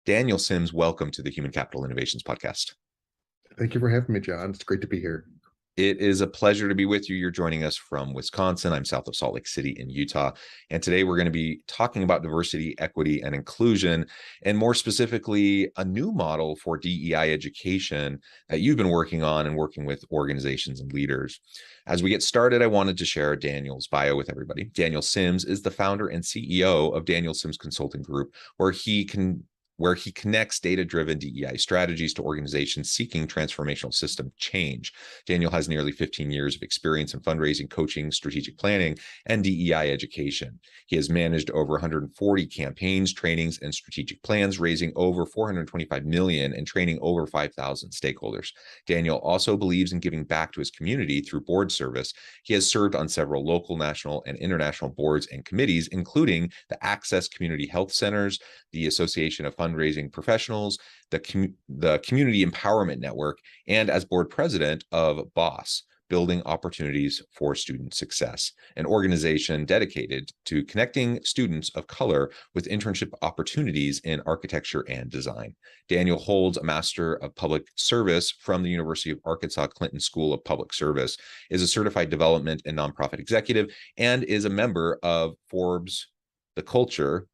Daniel Sims, welcome to the Human Capital Innovations Podcast. Thank you for having me, John. It's great to be here. It is a pleasure to be with you. You're joining us from Wisconsin. I'm south of Salt Lake City in Utah. And today we're going to be talking about diversity, equity, and inclusion, and more specifically, a new model for DEI education that you've been working on and working with organizations and leaders. As we get started, I wanted to share Daniel's bio with everybody. Daniel Sims is the founder and CEO of Daniel Sims Consulting Group, where he connects data-driven DEI strategies to organizations seeking transformational system change. Daniel has nearly 15 years of experience in fundraising, coaching, strategic planning, and DEI education. He has managed over 140 campaigns, trainings, and strategic plans, raising over $425 million and training over 5,000 stakeholders. Daniel also believes in giving back to his community through board service. He has served on several local, national, and international boards and committees, including the Access Community Health Centers, the Association of Fundraising Professionals, the Community Empowerment Network, and as board president of BOSS, Building Opportunities for Student Success, an organization dedicated to connecting students of color with internship opportunities in architecture and design. Daniel holds a Master of Public Service from the University of Arkansas Clinton School of Public Service, is a certified development and nonprofit executive, and is a member of Forbes The Culture.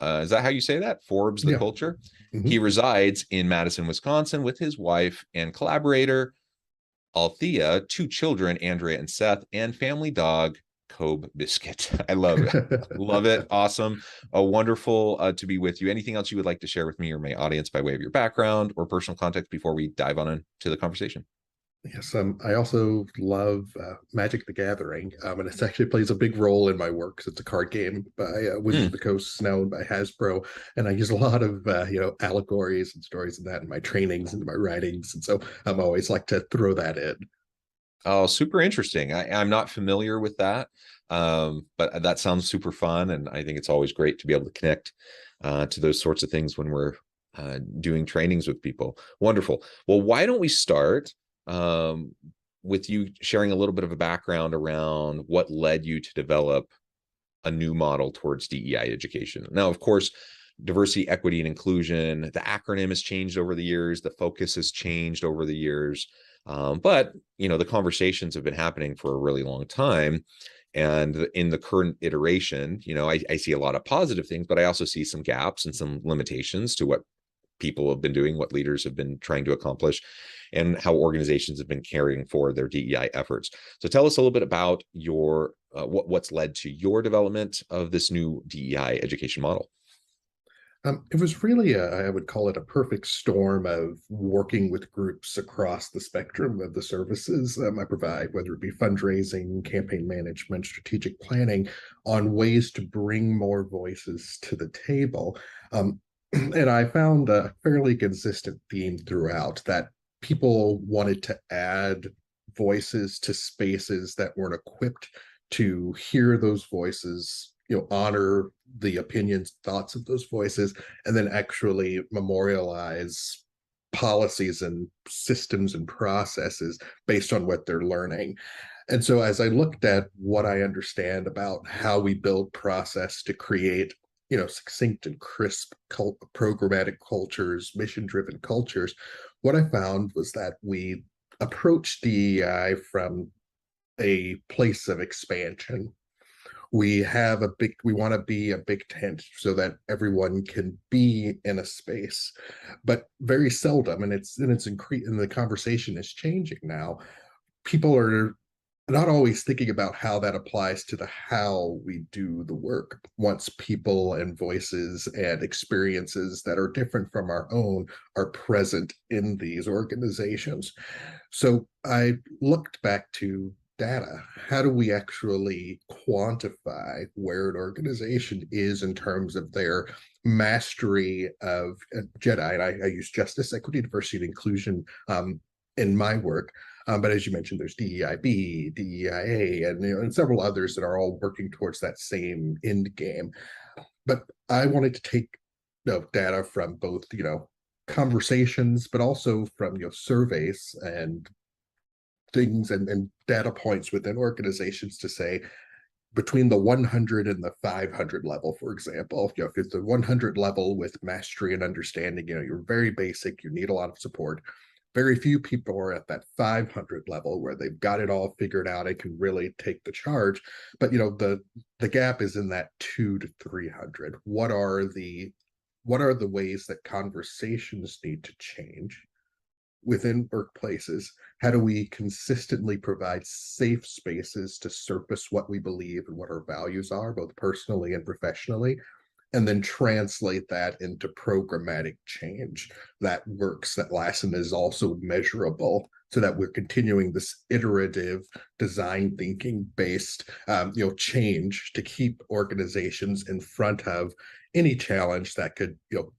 Is that how you say that? Forbes The Culture. Mm-hmm. He resides in Madison, Wisconsin with his wife and collaborator, Althea, 2 children, Andrea and Seth, and family dog, Kobe Biscuit. I love it. Love it. Awesome. Wonderful to be with you. Anything else you would like to share with me or my audience by way of your background or personal context before we dive on into the conversation? Yes, I also love Magic the Gathering, and it actually plays a big role in my work. It's a card game by Wizards of the Coast, now owned by Hasbro, and I use a lot of allegories and stories in that in my trainings and my writings, and so I'm always like to throw that in. Oh, super interesting. I'm not familiar with that, but that sounds super fun, and I think it's always great to be able to connect to those sorts of things when we're doing trainings with people. Wonderful. Well, why don't we start with you sharing a little bit of a background around what led you to develop a new model towards DEI education. Now, of course, diversity, equity, and inclusion, the acronym has changed over the years, the focus has changed over the years, but the conversations have been happening for a really long time. And in the current iteration, I see a lot of positive things, but I also see some gaps and some limitations to what people have been doing, what leaders have been trying to accomplish, and how organizations have been carrying forward their DEI efforts. So tell us a little bit about your what's led to your development of this new DEI education model. It was really I would call it a perfect storm of working with groups across the spectrum of the services I provide, whether it be fundraising, campaign management, strategic planning, on ways to bring more voices to the table. And I found a fairly consistent theme throughout that people wanted to add voices to spaces that weren't equipped to hear those voices, honor the opinions, thoughts of those voices, and then actually memorialize policies and systems and processes based on what they're learning. And so as I looked at what I understand about how we build process to create succinct and crisp programmatic cultures, mission-driven cultures, what I found was that we approach DEI from a place of expansion. We want to be a big tent so that everyone can be in a space, but very seldom, and the conversation is changing now. People are not always thinking about how that applies to how we do the work once people and voices and experiences that are different from our own are present in these organizations. So I looked back to data. How do we actually quantify where an organization is in terms of their mastery of JEDI? And I use justice, equity, diversity, and inclusion in my work. But as you mentioned, there's DEIB, DEIA, and several others that are all working towards that same end game. But I wanted to take data from both, conversations, but also from surveys and things and data points within organizations to say, between the 100 and the 500 level, for example. If it's the 100 level with mastery and understanding, you're very basic, you need a lot of support. Very few people are at that 500 level where they've got it all figured out and can really take the charge. But the gap is in that 2 to 300. What are the ways that conversations need to change within workplaces? How do we consistently provide safe spaces to surface what we believe and what our values are, both personally and professionally, and then translate that into programmatic change that works, that lasts, and is also measurable, so that we're continuing this iterative design thinking based change to keep organizations in front of any challenge that could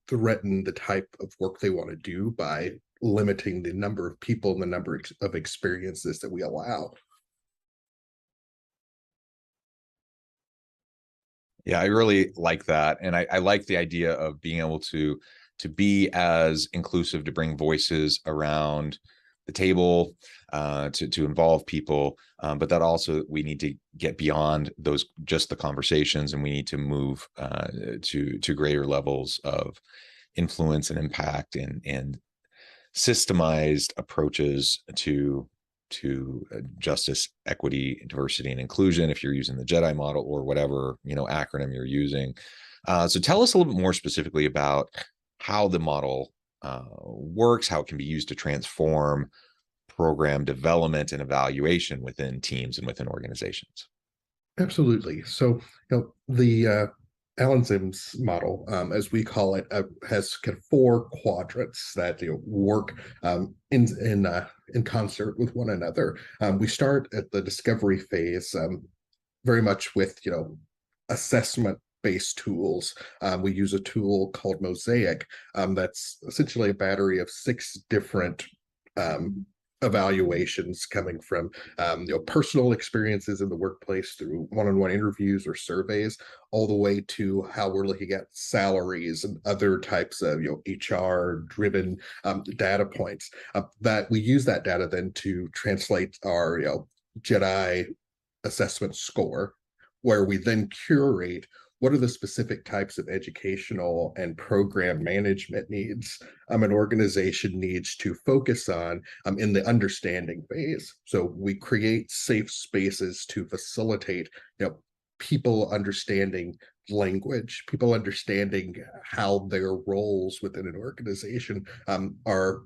threaten the type of work they want to do by limiting the number of people and the number of experiences that we allow. Yeah, I really like that. And I like the idea of being able to be as inclusive, to bring voices around the table, to involve people, but that also we need to get beyond those, just the conversations, and we need to move to greater levels of influence and impact, and systemized approaches to justice, equity, diversity, and inclusion, if you're using the JEDI model or whatever acronym you're using. So tell us a little bit more specifically about how the model works, how it can be used to transform program development and evaluation within teams and within organizations. Absolutely. So the Alan Zim's model, as we call it, has kind of 4 quadrants that work in concert with one another. We start at the discovery phase, very much with assessment-based tools. We use a tool called Mosaic, that's essentially a battery of 6 different evaluations coming from personal experiences in the workplace, through one-on-one interviews or surveys, all the way to how we're looking at salaries and other types of HR driven data points, that we use that data then to translate our JEDI assessment score, where we then curate what are the specific types of educational and program management needs an organization needs to focus on in the understanding phase. So we create safe spaces to facilitate people understanding language, people understanding how their roles within an organization are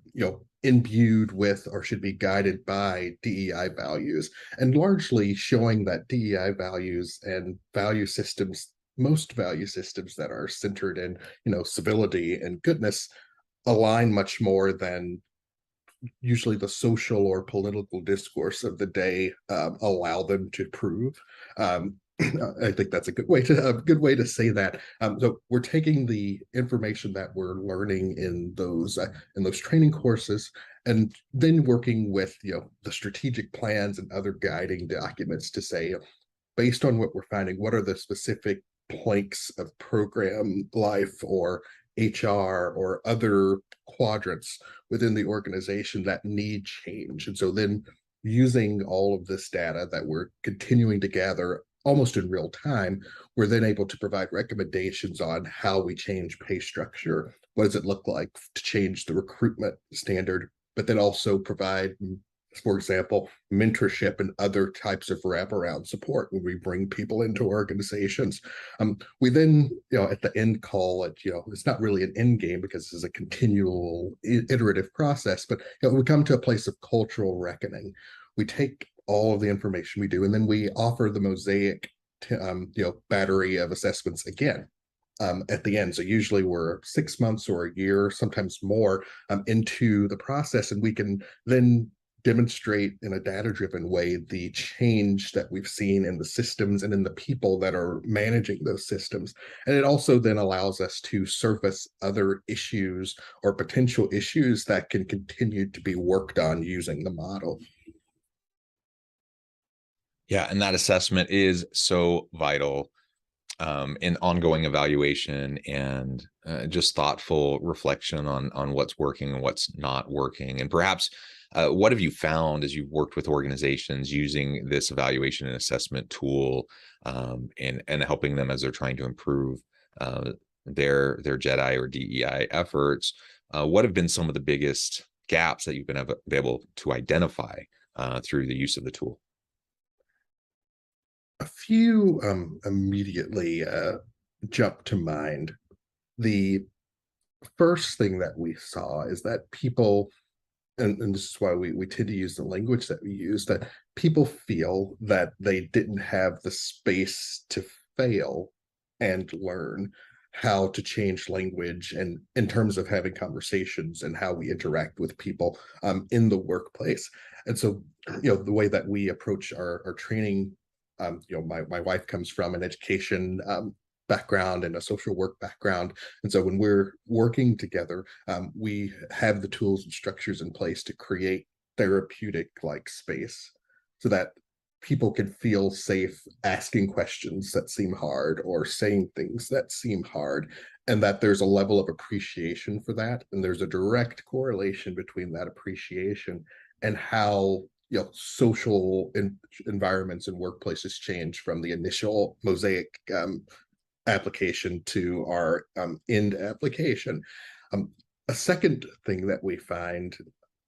imbued with or should be guided by DEI values, and largely showing that DEI values and value systems, most value systems that are centered in civility and goodness, align much more than usually the social or political discourse of the day allow them to prove. I think that's a good way to say that. So we're taking the information that we're learning in those training courses, and then working with the strategic plans and other guiding documents to say, based on what we're finding, what are the specific planks of program life or HR or other quadrants within the organization that need change. And so then, using all of this data that we're continuing to gather almost in real time, we're then able to provide recommendations on how we change pay structure. What does it look like to change the recruitment standard, but then also provide, for example, mentorship and other types of wraparound support when we bring people into organizations. We then, at the end, call it, it's not really an end game because this is a continual iterative process, but we come to a place of cultural reckoning. We take all of the information we do, and then we offer the Mosaic battery of assessments again at the end. So usually we're 6 months or a year, sometimes more, into the process, and we can then demonstrate in a data-driven way the change that we've seen in the systems and in the people that are managing those systems. And it also then allows us to surface other issues or potential issues that can continue to be worked on using the model. Yeah, and that assessment is so vital. in ongoing evaluation and just thoughtful reflection on what's working and what's not working. And perhaps what have you found as you've worked with organizations using this evaluation and assessment tool, and helping them as they're trying to improve their JEDI or DEI efforts? What have been some of the biggest gaps that you've been able to identify through the use of the tool? A few immediately jump to mind. The first thing that we saw is that people, and this is why we tend to use the language that we use, that people feel that they didn't have the space to fail and learn how to change language, and in terms of having conversations and how we interact with people in the workplace. And so, the way that we approach our training, my wife comes from an education background and a social work background. And so when we're working together, we have the tools and structures in place to create therapeutic like space so that people can feel safe asking questions that seem hard or saying things that seem hard, and that there's a level of appreciation for that. And there's a direct correlation between that appreciation and how social environments and workplaces change from the initial mosaic application to our end application. A second thing that we find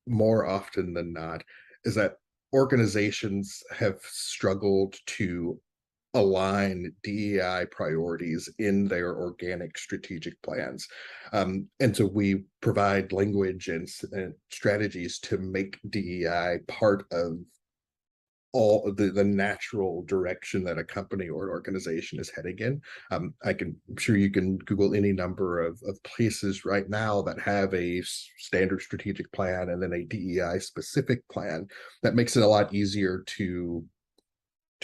more often than not is that organizations have struggled to align DEI priorities in their organic strategic plans. And so we provide language and strategies to make DEI part of all the natural direction that a company or an organization is heading in. I'm sure you can Google any number of places right now that have a standard strategic plan and then a DEI specific plan that makes it a lot easier to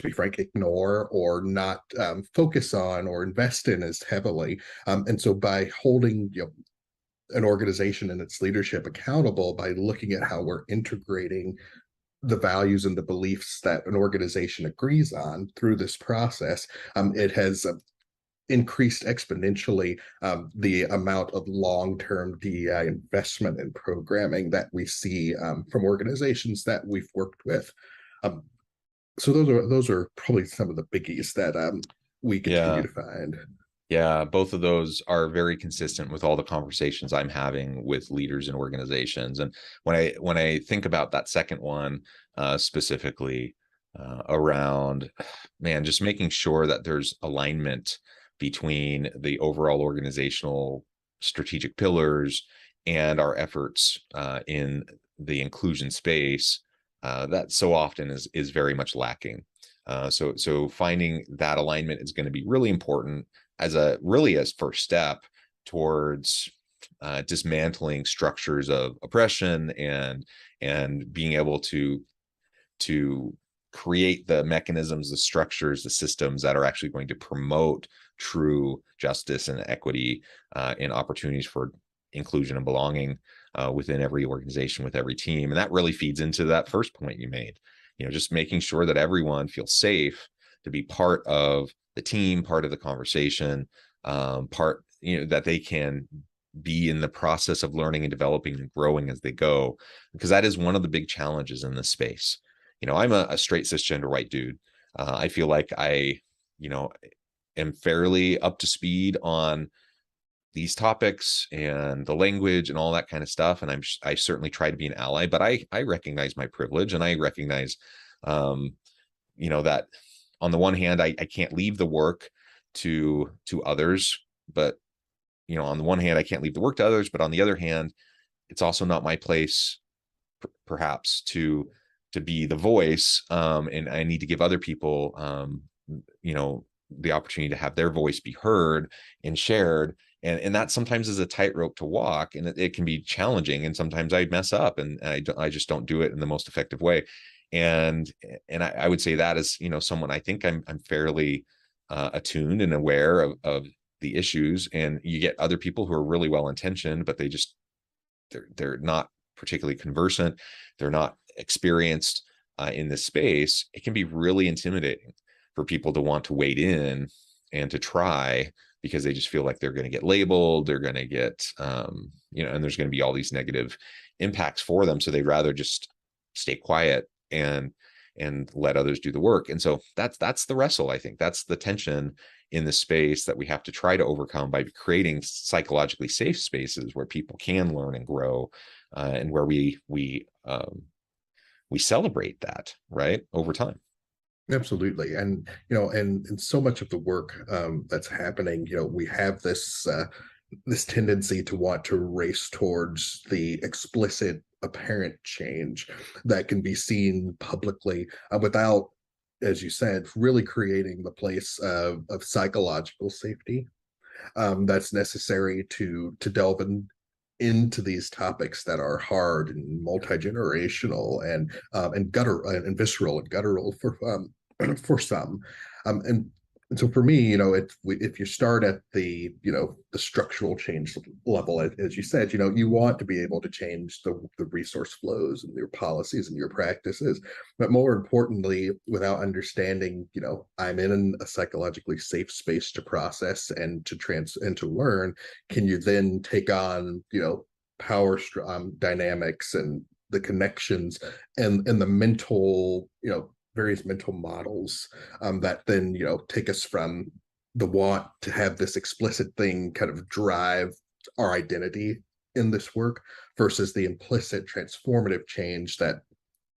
be frank, ignore or not focus on or invest in as heavily. And so by holding an organization and its leadership accountable by looking at how we're integrating the values and the beliefs that an organization agrees on through this process, it has increased exponentially the amount of long-term DEI investment and programming that we see from organizations that we've worked with. So those are probably some of the biggies that we continue to find. Yeah, both of those are very consistent with all the conversations I'm having with leaders and organizations. And when I think about that second one specifically around, man, just making sure that there's alignment between the overall organizational strategic pillars and our efforts in the inclusion space, that so often is very much lacking. So finding that alignment is going to be really important as first step towards dismantling structures of oppression and being able to create the mechanisms, the structures, the systems that are actually going to promote true justice and equity and opportunities for inclusion and belonging within every organization, with every team. And that really feeds into that first point you made, just making sure that everyone feels safe to be part of the team, part of the conversation, that they can be in the process of learning and developing and growing as they go, because that is one of the big challenges in this space. I'm a straight cisgender white dude. I feel like I, am fairly up to speed on these topics and the language and all that kind of stuff. And I certainly try to be an ally, but I recognize my privilege, and I recognize, that on the one hand, I can't leave the work to others, but, on the one hand, I can't leave the work to others, but on the other hand, it's also not my place, perhaps, to be the voice. And I need to give other people, the opportunity to have their voice be heard and shared. And that sometimes is a tightrope to walk, and it can be challenging. And sometimes I mess up, and I just don't do it in the most effective way. And I would say that as, someone, I think I'm fairly attuned and aware of the issues. And you get other people who are really well intentioned, but they're not particularly conversant. They're not experienced in this space. It can be really intimidating for people to want to wade in and to try, because they just feel like they're going to get labeled, they're going to get, and there's going to be all these negative impacts for them. So they'd rather just stay quiet and let others do the work. And so that's the wrestle. I think that's the tension in the space that we have to try to overcome by creating psychologically safe spaces where people can learn and grow, and where we celebrate that, right, over time. Absolutely. And, and so much of the work that's happening, we have this tendency to want to race towards the explicit, apparent change that can be seen publicly without, as you said, really creating the place of psychological safety that's necessary to delve into these topics that are hard and multi-generational and visceral and guttural for some. And so for me, if you start at the structural change level, as you said, you want to be able to change the resource flows and your policies and your practices, but more importantly, without understanding, I'm in a psychologically safe space to process and to learn. Can you then take on, power dynamics and the connections and the mental, various mental models that then take us from the want to have this explicit thing kind of drive our identity in this work versus the implicit transformative change that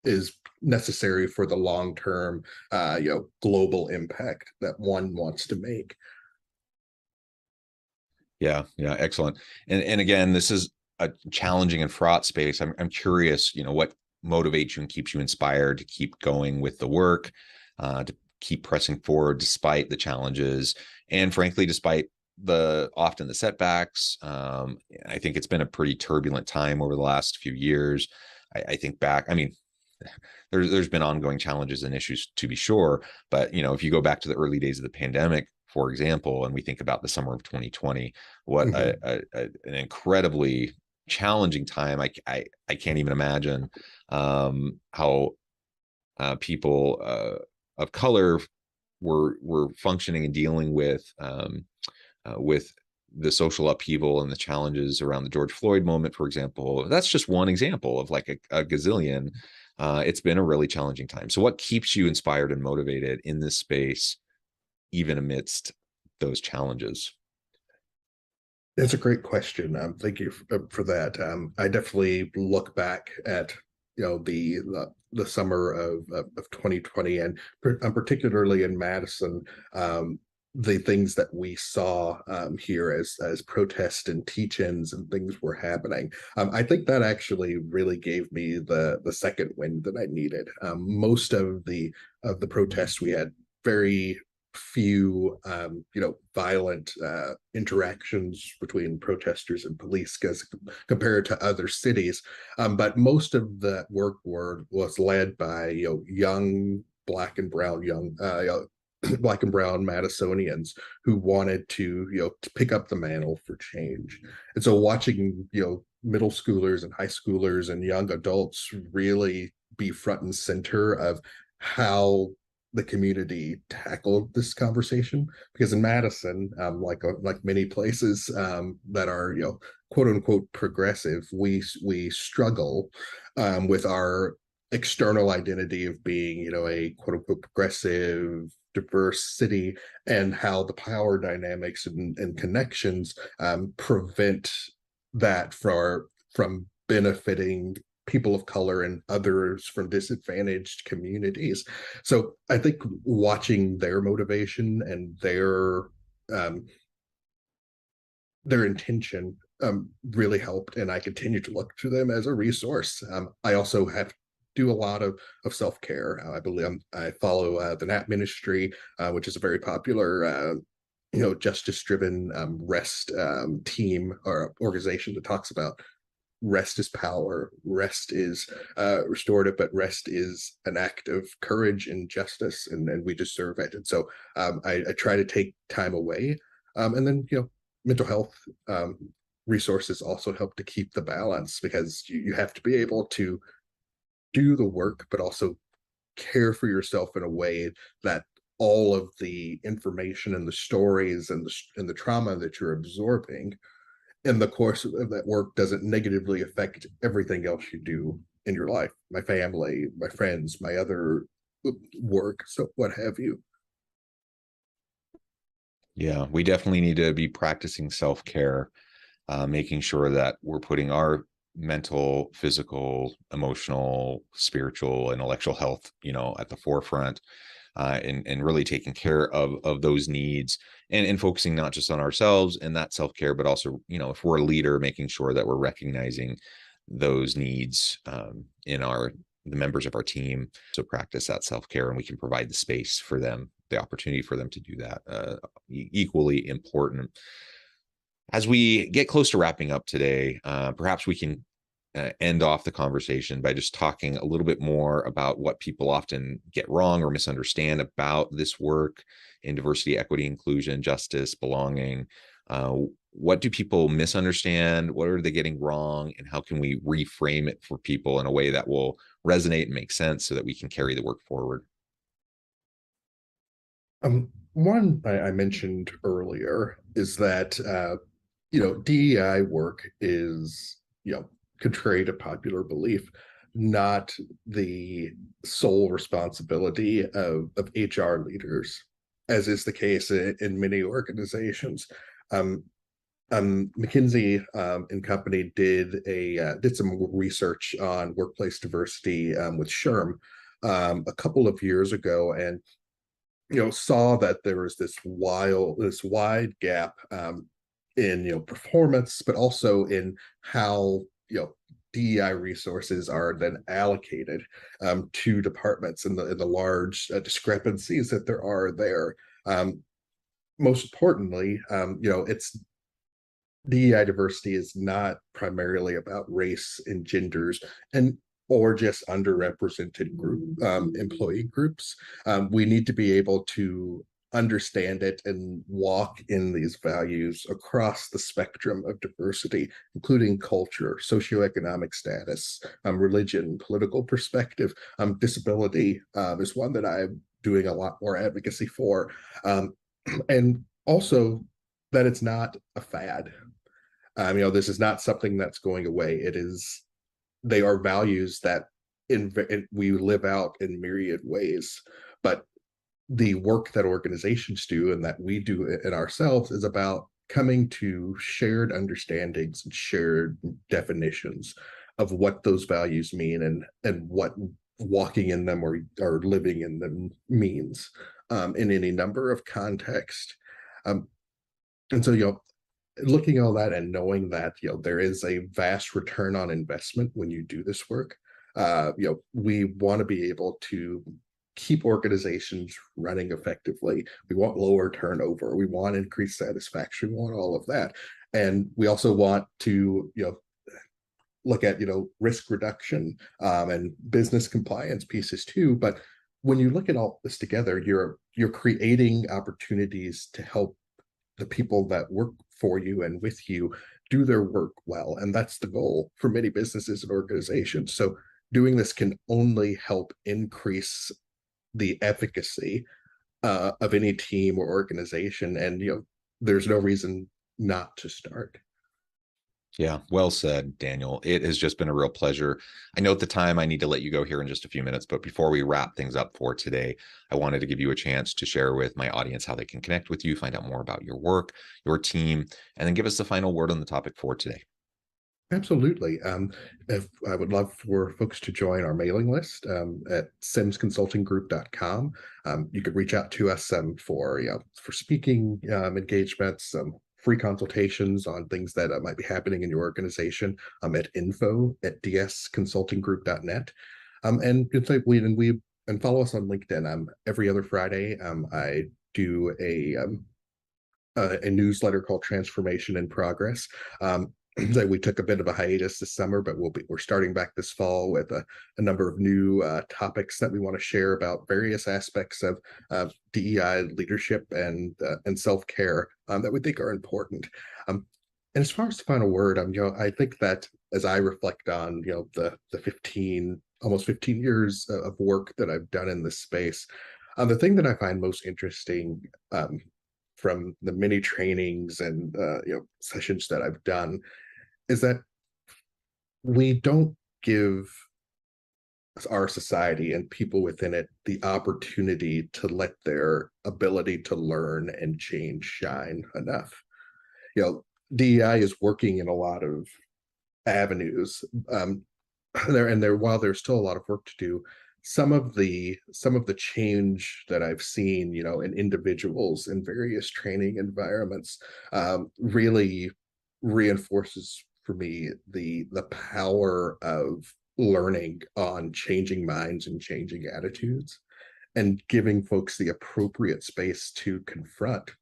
is necessary for the long-term global impact that one wants to make. Yeah, excellent. And again, this is a challenging and fraught space. I'm curious, what motivates you and keeps you inspired to keep going with the work, to keep pressing forward despite the challenges, and frankly, despite often the setbacks. I think it's been a pretty turbulent time over the last few years. I think back, I mean, there's been ongoing challenges and issues, to be sure, but if you go back to the early days of the pandemic, for example, and we think about the summer of 2020, what an incredibly challenging time. I can't even imagine how people of color were functioning and dealing with the social upheaval and the challenges around the George Floyd moment, for example. That's just one example of like a gazillion. It's been a really challenging time. So what keeps you inspired and motivated in this space, even amidst those challenges? That's a great question. Thank you for that. I definitely look back at the summer of 2020, and particularly in Madison, the things that we saw here as protests and teach-ins and things were happening. I think that actually really gave me the second wind that I needed. Most of the protests, we had very few violent interactions between protesters and police compared to other cities, but most of that work was led by young black and brown Madisonians who wanted to pick up the mantle for change. And so watching middle schoolers and high schoolers and young adults really be front and center of how the community tackled this conversation, because in Madison, like many places that are quote unquote progressive, we struggle with our external identity of being a quote unquote progressive, diverse city, and how the power dynamics and connections prevent that from benefiting people of color and others from disadvantaged communities. So I think watching their motivation and their intention really helped, and I continue to look to them as a resource. I also have do a lot of self-care. I believe I follow the NAP ministry, which is a very popular justice-driven rest team or organization that talks about rest is power, rest is restorative, but rest is an act of courage and justice, and we deserve it. And so I try to take time away, and then mental health resources also help to keep the balance, because you have to be able to do the work but also care for yourself in a way that all of the information and the stories and the trauma that you're absorbing in the course of that work doesn't negatively affect everything else you do in your life, my family, my friends, my other work, so what have you. Yeah, we definitely need to be practicing self-care, making sure that we're putting our mental, physical, emotional, spiritual, intellectual health, at the forefront, and really taking care of those needs, and focusing not just on ourselves and that self-care, but also, if we're a leader, making sure that we're recognizing those needs in the members of our team. So practice that self-care, and we can provide the space for them, the opportunity for them to do that. Equally important. As we get close to wrapping up today, perhaps we can end off the conversation by just talking a little bit more about what people often get wrong or misunderstand about this work in diversity, equity, inclusion, justice, belonging. What do people misunderstand? What are they getting wrong? And how can we reframe it for people in a way that will resonate and make sense so that we can carry the work forward? One I mentioned earlier is that DEI work is, contrary to popular belief, not the sole responsibility of HR leaders, as is the case in many organizations. Um, McKinsey and Company did some research on workplace diversity with SHRM a couple of years ago, and saw that there was this wide gap in performance, but also in how DEI resources are then allocated to departments, and the large discrepancies that there are there. Most importantly, it's DEI diversity is not primarily about race and genders, and or just underrepresented group employee groups. We need to be able to understand it and walk in these values across the spectrum of diversity, including culture, socioeconomic status, religion, political perspective. Disability is one that I'm doing a lot more advocacy for. And also that it's not a fad. This is not something that's going away. They are values that we live out in myriad ways. But the work that organizations do and that we do in ourselves is about coming to shared understandings and shared definitions of what those values mean, and what walking in them or living in them means in any number of contexts. And so, looking at all that and knowing that there is a vast return on investment when you do this work, we want to be able to keep organizations running effectively. We want lower turnover. We want increased satisfaction. We want all of that, and we also want to look at risk reduction and business compliance pieces too. But when you look at all this together, you're creating opportunities to help the people that work for you and with you do their work well. And that's the goal for many businesses and organizations. So doing this can only help increase the efficacy of any team or organization. And, there's no reason not to start. Yeah, well said, Daniel. It has just been a real pleasure. I know at the time I need to let you go here in just a few minutes, but before we wrap things up for today, I wanted to give you a chance to share with my audience how they can connect with you, find out more about your work, your team, and then give us the final word on the topic for today. Absolutely. If I would love for folks to join our mailing list at simsconsultinggroup.com. You could reach out to us for speaking engagements, free consultations on things that might be happening in your organization at info@dsconsultinggroup.net. And follow us on LinkedIn. Every other Friday, I do a newsletter called Transformation in Progress. That we took a bit of a hiatus this summer, but we're starting back this fall with a number of new topics that we want to share about various aspects of DEI leadership and self-care that we think are important. And as far as the final word, I think that as I reflect on the almost 15 years of work that I've done in this space, The thing that I find most interesting from the many trainings and sessions that I've done is that we don't give our society and people within it the opportunity to let their ability to learn and change shine enough. DEI is working in a lot of avenues while there's still a lot of work to do. Some of the change that I've seen, in individuals in various training environments, really reinforces for me the power of learning on changing minds and changing attitudes, and giving folks the appropriate space to confront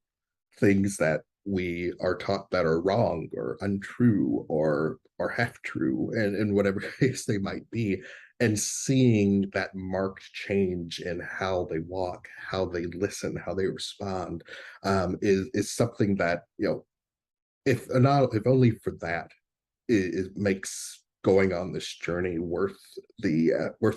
things that we are taught that are wrong or untrue or half true, and in whatever case they might be, and seeing that marked change in how they walk, how they listen, how they respond, is something that, if only for that, it makes going on this journey worth the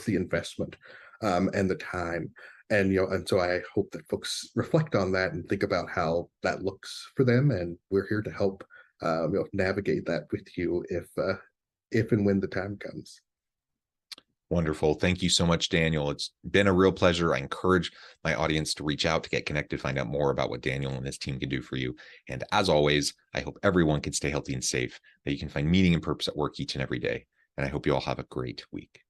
investment, and the time. And so I hope that folks reflect on that and think about how that looks for them, and we're here to help navigate that with you if and when the time comes. Wonderful. Thank you so much, Daniel. It's been a real pleasure. I encourage my audience to reach out, to get connected, find out more about what Daniel and his team can do for you. And as always, I hope everyone can stay healthy and safe, that you can find meaning and purpose at work each and every day. And I hope you all have a great week.